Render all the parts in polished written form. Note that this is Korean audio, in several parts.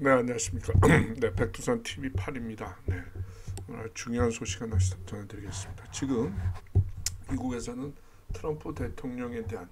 네, 안녕하십니까. 네, 백두산 TV 8입니다. 네, 오늘 중요한 소식 하나 전해드리겠습니다. 지금 미국에서는 트럼프 대통령에 대한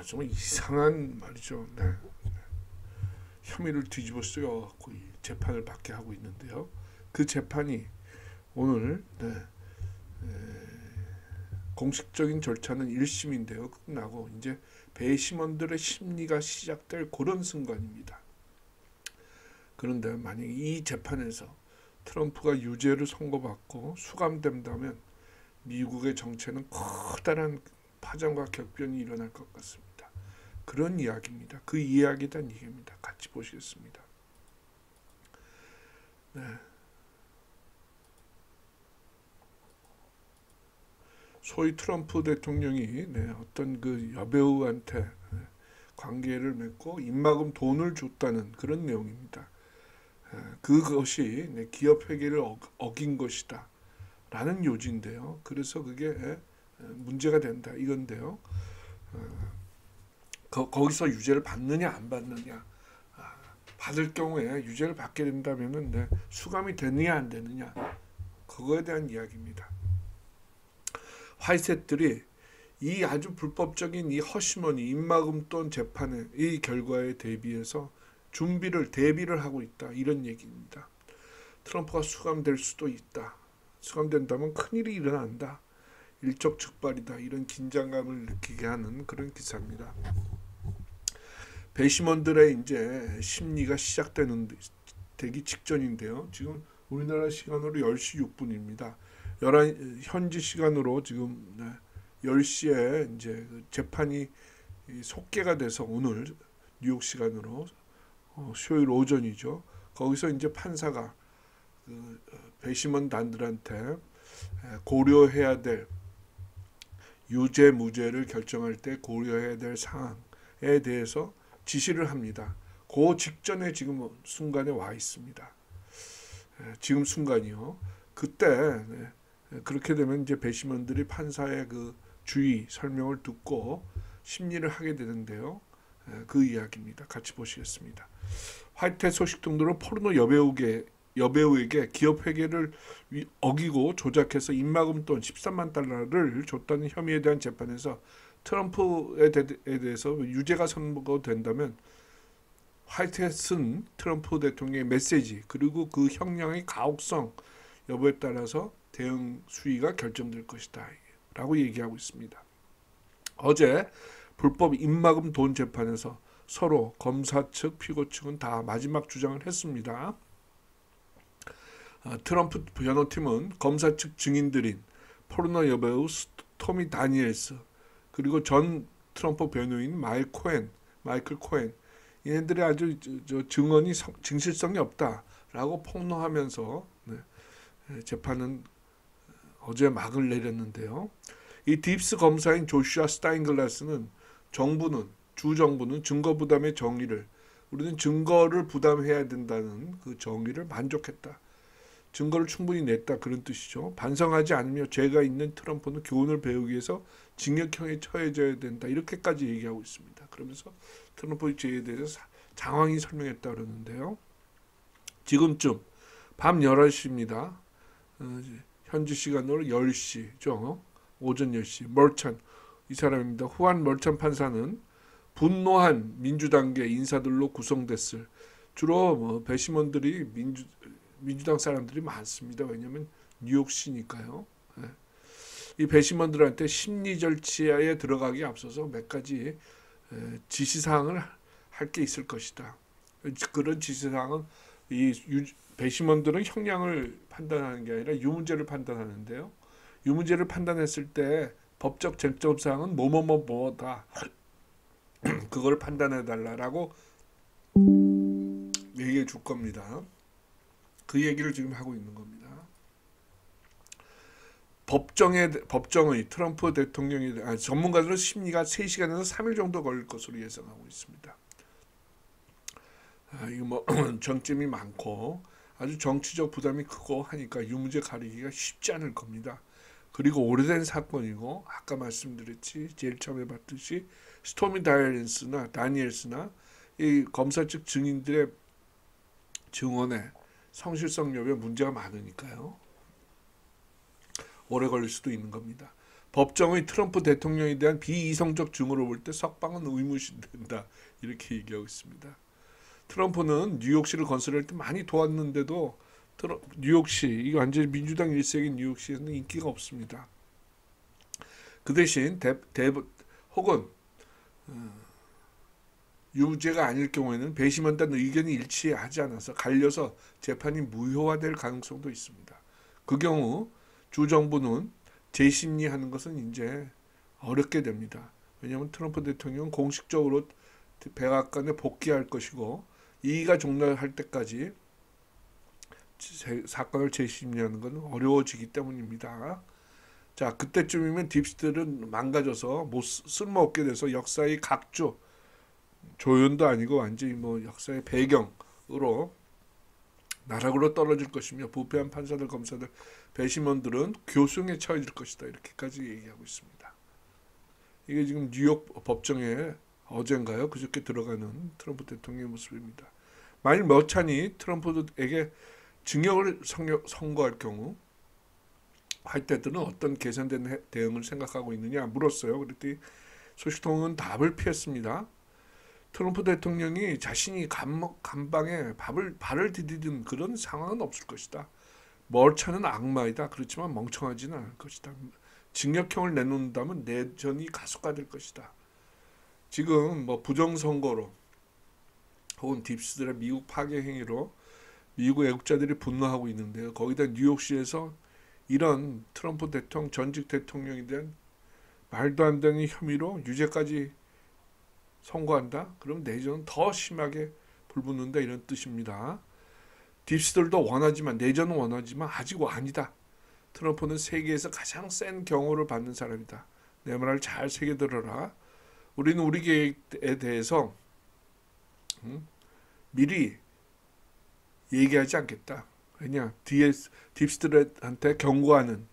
정말 이상한 말이죠. 네, 혐의를 뒤집어 쓰여갖고 이 재판을 받게 하고 있는데요. 그 재판이 오늘 공식적인 절차는 1심인데요. 끝나고 이제 배심원들의 심리가 시작될 그런 순간입니다. 그런데 만약 이 재판에서 트럼프가 유죄를 선고받고 수감된다면 미국의 정체는 커다란 파장과 격변이 일어날 것 같습니다. 그런 이야기입니다. 그 이야기에 대한 얘기입니다. 같이 보시겠습니다. 네. 소위 트럼프 대통령이 어떤 그 여배우한테 관계를 맺고 입막음 돈을 줬다는 그런 내용입니다. 그것이 기업 회계를 어긴 것이다 라는 요지인데요. 그래서 그게 문제가 된다 이건데요. 거기서 유죄를 받느냐 안 받느냐, 받을 경우에 유죄를 받게 된다면 수감이 되느냐 안 되느냐, 그거에 대한 이야기입니다. 화이트들이 이 아주 불법적인 이 허시머니 입막음돈 재판의 이 결과에 대비해서 대비를 하고 있다 이런 얘기입니다. 트럼프가 수감될 수도 있다. 수감된다면 큰일이 일어난다. 일촉즉발이다. 이런 긴장감을 느끼게 하는 그런 기사입니다. 배심원들의 이제 심리가 되기 직전인데요. 지금 우리나라 시간으로 10시 6분입니다. 현지 시간으로 지금 10시에 이제 재판이 속개가 돼서 오늘 뉴욕 시간으로 수요일 오전이죠. 거기서 이제 판사가 배심원단들한테 고려해야 될 유죄 무죄를 결정할 때 고려해야 될 사항에 대해서 지시를 합니다. 그 직전에 지금 순간에 와 있습니다. 지금 순간이요. 그때 그렇게 되면 이제 배심원들이 판사의 그 주의 설명을 듣고 심리를 하게 되는데요. 그 이야기입니다. 같이 보시겠습니다. 화이트 소식 등으로 포르노 여배우에게 기업 회계를 어기고 조작해서 입막음 돈 13만 달러를 줬다는 혐의에 대한 재판에서 트럼프에 대해서 유죄가 선고된다면 화이트햇은 트럼프 대통령의 메시지 그리고 그 형량의 가혹성 여부에 따라서 대응 수위가 결정될 것이다 라고 얘기하고 있습니다. 어제 불법 입막음 돈 재판에서 서로 검사 측, 피고 측은 다 마지막 주장을 했습니다. 트럼프 변호팀은 검사 측 증인들인 포르노 여배우 스토미 다니엘스 그리고 전 트럼프 변호인 마이클 코엔 얘네들이 아주 증언이 진실성이 없다라고 폭로하면서 재판은 어제 막을 내렸는데요. 이 딥스 검사인 조슈아 스타인글라스는 주 정부는 증거 부담의 정의를 우리는 증거를 부담해야 된다는 그 정의를 만족했다. 증거를 충분히 냈다 그런 뜻이죠. 반성하지 않으며 죄가 있는 트럼프는 교훈을 배우기 위해서 징역형에 처해져야 된다 이렇게까지 얘기하고 있습니다. 그러면서 트럼프의 죄에 대해서 장황히 설명했다 그러는데요. 지금쯤 밤 11시입니다. 현지 시간으로 10시죠. 오전 10시 멀찬 이 사람입니다. 후안 멀찬 판사는 분노한 민주당계 인사들로 구성됐을 주로 배심원들이 민주당 사람들이 많습니다. 왜냐하면 뉴욕시니까요. 이 배심원들한테 심리 절차에 들어가기 앞서서 몇 가지 지시사항을 할 게 있을 것이다. 그런 지시사항은 배심원들은 형량을 판단하는 게 아니라 유무죄를 판단하는데요. 유무죄를 판단했을 때 법적 쟁점사항은 뭐다. 그걸 판단해달라고 얘기해 줄 겁니다. 그 얘기를 지금 하고 있는 겁니다. 법정의 트럼프 대통령이 전문가들은 심리가 3시간에서 3일 정도 걸릴 것으로 예상하고 있습니다. 이거 정점이 많고 아주 정치적 부담이 크고 하니까 유무죄 가리기가 쉽지 않을 겁니다. 그리고 오래된 사건이고 아까 말씀드렸지 제일 처음에 봤듯이 스토미 다니엘스나 이 검사 측 증인들의 증언의 성실성 여부에 문제가 많으니까요. 오래 걸릴 수도 있는 겁니다. 법정의 트럼프 대통령에 대한 비이성적 증언을 볼 때 석방은 의무시된다. 이렇게 얘기하고 있습니다. 트럼프는 뉴욕시를 건설할 때 많이 도왔는데도 뉴욕시, 이게 완전히 민주당 일색인 뉴욕시에는 인기가 없습니다. 그 대신 혹은 유죄가 아닐 경우에는 배심원단 의견이 일치하지 않아서 갈려서 재판이 무효화될 가능성도 있습니다. 그 경우 주정부는 재심리하는 것은 이제 어렵게 됩니다. 왜냐하면 트럼프 대통령은 공식적으로 백악관에 복귀할 것이고 이의가 종료할 때까지 사건을 재심리하는 것은 어려워지기 때문입니다. 자, 그때쯤이면 딥스테이트는 망가져서 쓸모없게 돼서 역사의 각주, 조연도 아니고 완전히 역사의 배경으로 나락으로 떨어질 것이며 부패한 판사들, 검사들, 배심원들은 교수형에 처해질 것이다. 이렇게까지 얘기하고 있습니다. 이게 지금 뉴욕 법정에 어젠가요? 그저께 들어가는 트럼프 대통령의 모습입니다. 만일 머찬이 트럼프에게 징역을 선고할 경우 화이트헤드는 어떤 개선된 대응을 생각하고 있느냐 물었어요. 그랬더니 소식통은 답을 피했습니다. 트럼프 대통령이 자신이 감방에 발을 디디는 그런 상황은 없을 것이다. 머찬은 악마이다. 그렇지만 멍청하지는 않을 것이다. 징역형을 내놓는다면 내전이 가속화될 것이다. 지금 부정선거로 혹은 딥스들의 미국 파괴 행위로 미국 애국자들이 분노하고 있는데요. 거기다 뉴욕시에서 이런 트럼프 전직 대통령에 대한 말도 안 되는 혐의로 유죄까지 선고한다? 그럼 내전은 더 심하게 불붙는다 이런 뜻입니다. 딥스들도 원하지만 내전은 원하지만 아직 아니다. 트럼프는 세계에서 가장 센 경호를 받는 사람이다. 내 말을 잘 새겨들어라. 우리는 우리 계획에 대해서 미리 얘기하지 않겠다. 왜냐? 딥스들한테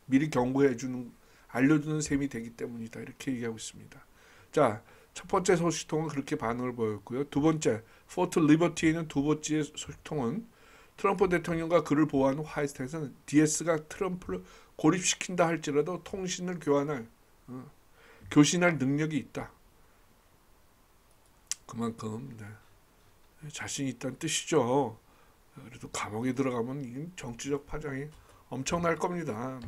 미리 경고해주는, 알려주는 셈이 되기 때문이다. 이렇게 얘기하고 있습니다. 자, 첫 번째 소식통은 그렇게 반응을 보였고요. 두 번째, 포트 리버티에 있는 두 번째 소식통은 트럼프 대통령과 그를 보호하는 화이트헤드는 DS가 트럼프를 고립시킨다 할지라도 통신을 교신할 능력이 있다. 그만큼 자신이 있다는 뜻이죠. 그래도 감옥에 들어가면 정치적 파장이 엄청날 겁니다.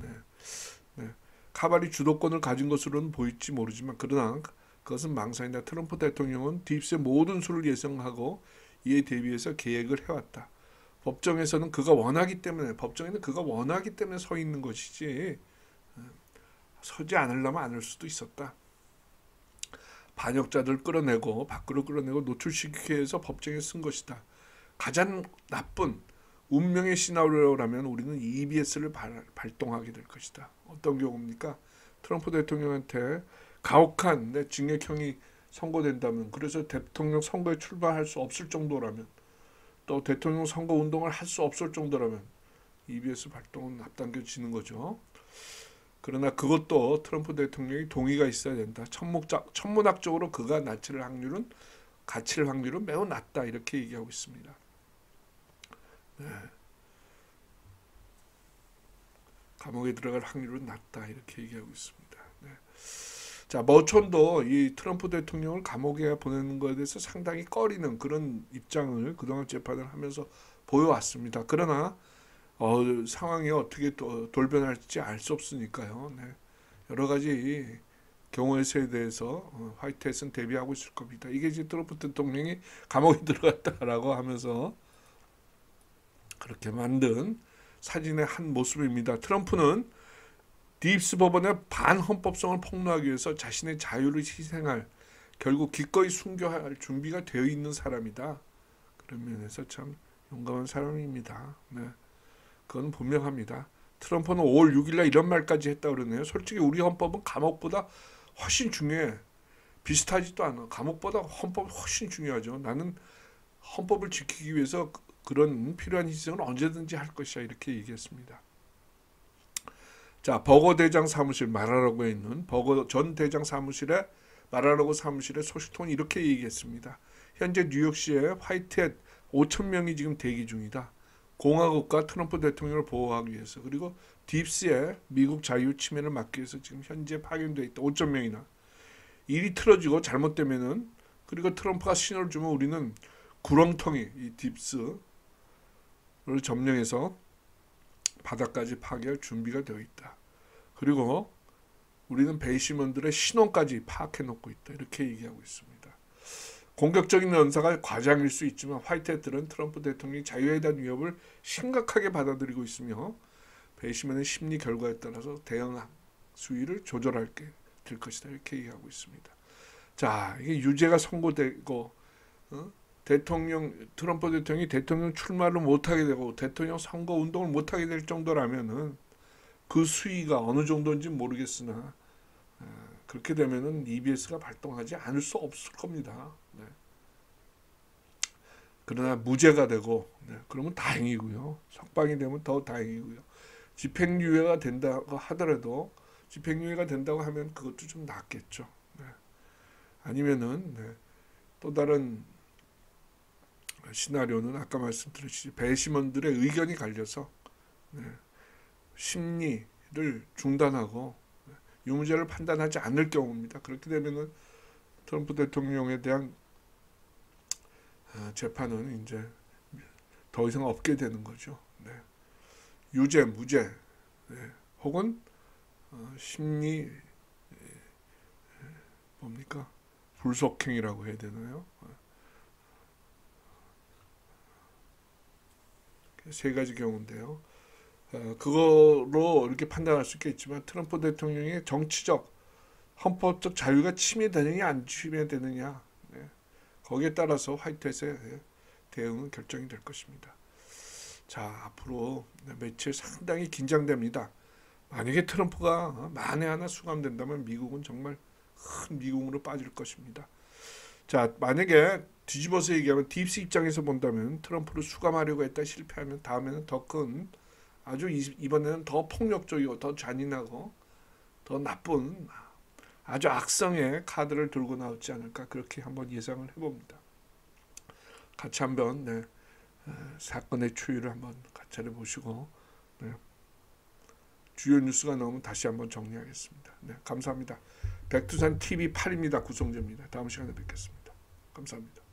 카발이 주도권을 가진 것으로는 보일지 모르지만 그러나 그것은 망상이다. 트럼프 대통령은 딥스의 모든 수를 예상하고 이에 대비해서 계획을 해왔다. 법정에는 그가 원하기 때문에 서 있는 것이지 서지 않으려면 안 할 수도 있었다. 반역자들 밖으로 끌어내고 노출시키기 위해서 법정에 쓴 것이다. 가장 나쁜 운명의 시나리오라면 우리는 EBS를 발동하게 될 것이다. 어떤 경우입니까? 트럼프 대통령한테 가혹한 징역형이 선고된다면, 그래서 대통령 선거에 출마할 수 없을 정도라면, 또 대통령 선거 운동을 할 수 없을 정도라면 EBS 발동은 앞당겨지는 거죠. 그러나 그것도 트럼프 대통령이 동의가 있어야 된다. 천문학적으로 그가 갇힐 확률은 매우 낮다. 이렇게 얘기하고 있습니다. 감옥에 들어갈 확률은 낮다. 이렇게 얘기하고 있습니다. 자, 머천도 이 트럼프 대통령을 감옥에 보내는 것에 대해서 상당히 꺼리는 그런 입장을 그동안 재판을 하면서 보여왔습니다. 그러나 상황이 어떻게 돌변할지 알 수 없으니까요. 여러 가지 경우의 수에 대해서 화이트헤드는 대비하고 있을 겁니다. 이게 이제 트럼프 대통령이 감옥에 들어갔다라고 하면서 그렇게 만든 사진의 한 모습입니다. 트럼프는 딥스 법원의 반헌법성을 폭로하기 위해서 자신의 자유를 희생할, 결국 기꺼이 순교할 준비가 되어 있는 사람이다. 그런 면에서 참 용감한 사람입니다. 그건 분명합니다. 트럼프는 5월 6일날 이런 말까지 했다고 그러네요. 솔직히 우리 헌법은 감옥보다 훨씬 중요해. 비슷하지도 않아. 감옥보다 헌법이 훨씬 중요하죠. 나는 헌법을 지키기 위해서 그런 필요한 희생을 언제든지 할 것이야. 이렇게 얘기했습니다. 자, 버거 대장 사무실 마라라고에 있는 버거 전 대장 사무실의 마라라고 사무실의 소식통은 이렇게 얘기했습니다. 현재 뉴욕시의 화이트헤드 5천 명이 지금 대기 중이다. 공화국과 트럼프 대통령을 보호하기 위해서. 그리고 딥스에 미국 자유 침해를 막기 위해서 지금 현재 파견되어 있다. 5천 명이나. 일이 틀어지고 잘못되면은, 그리고 트럼프가 신호를 주면 우리는 구렁텅이 이 딥스를 점령해서 바다까지 파괴할 준비가 되어 있다. 그리고 우리는 배심원들의 신원까지 파악해 놓고 있다. 이렇게 얘기하고 있습니다. 공격적인 연사가 과장일 수 있지만 화이트해트는 트럼프 대통령이 자유에 대한 위협을 심각하게 받아들이고 있으며 배심원의 심리 결과에 따라서 대응 수위를 조절하게 될 것이다. 이렇게 얘기하고 있습니다. 자, 이게 유죄가 선고되고 트럼프 대통령이 대통령 출마를 못하게 되고 대통령 선거 운동을 못하게 될 정도라면은 그 수위가 어느 정도인지 모르겠으나 그렇게 되면은 EBS가 발동하지 않을 수 없을 겁니다. 네. 그러나 무죄가 되고 그러면 다행이고요. 석방이 되면 더 다행이고요. 집행유예가 된다고 하더라도 집행유예가 된다고 하면 그것도 좀 낫겠죠. 네. 아니면은 또 다른 시나리오는 아까 말씀드렸듯이 배심원들의 의견이 갈려서 심리를 중단하고 유무죄를 판단하지 않을 경우입니다. 그렇게 되면은 트럼프 대통령에 대한 재판은 이제 더 이상 없게 되는 거죠. 네. 유죄, 무죄, 혹은 심리 뭡니까? 불속행이라고 해야 되나요? 세 가지 경우인데요. 그거로 이렇게 판단할 수 있겠지만 트럼프 대통령의 정치적, 헌법적 자유가 침해되느냐 안 침해되느냐 거기에 따라서 화이트햇의 대응은 결정이 될 것입니다. 자, 앞으로 며칠 상당히 긴장됩니다. 만약에 트럼프가 만에 하나 수감된다면 미국은 정말 큰 미국으로 빠질 것입니다. 자, 만약에 뒤집어서 얘기하면 딥스 입장에서 본다면 트럼프를 수감하려고 했다 실패하면 다음에는 더 큰 아주 이번에는 더 폭력적이고 더 잔인하고 더 나쁜 아주 악성의 카드를 들고 나오지 않을까 그렇게 한번 예상을 해봅니다. 같이 한번 사건의 추이를 한번 같이 해보시고 주요 뉴스가 나오면 다시 한번 정리하겠습니다. 감사합니다. 백두산 TV 8입니다. 구성재입니다. 다음 시간에 뵙겠습니다. 감사합니다.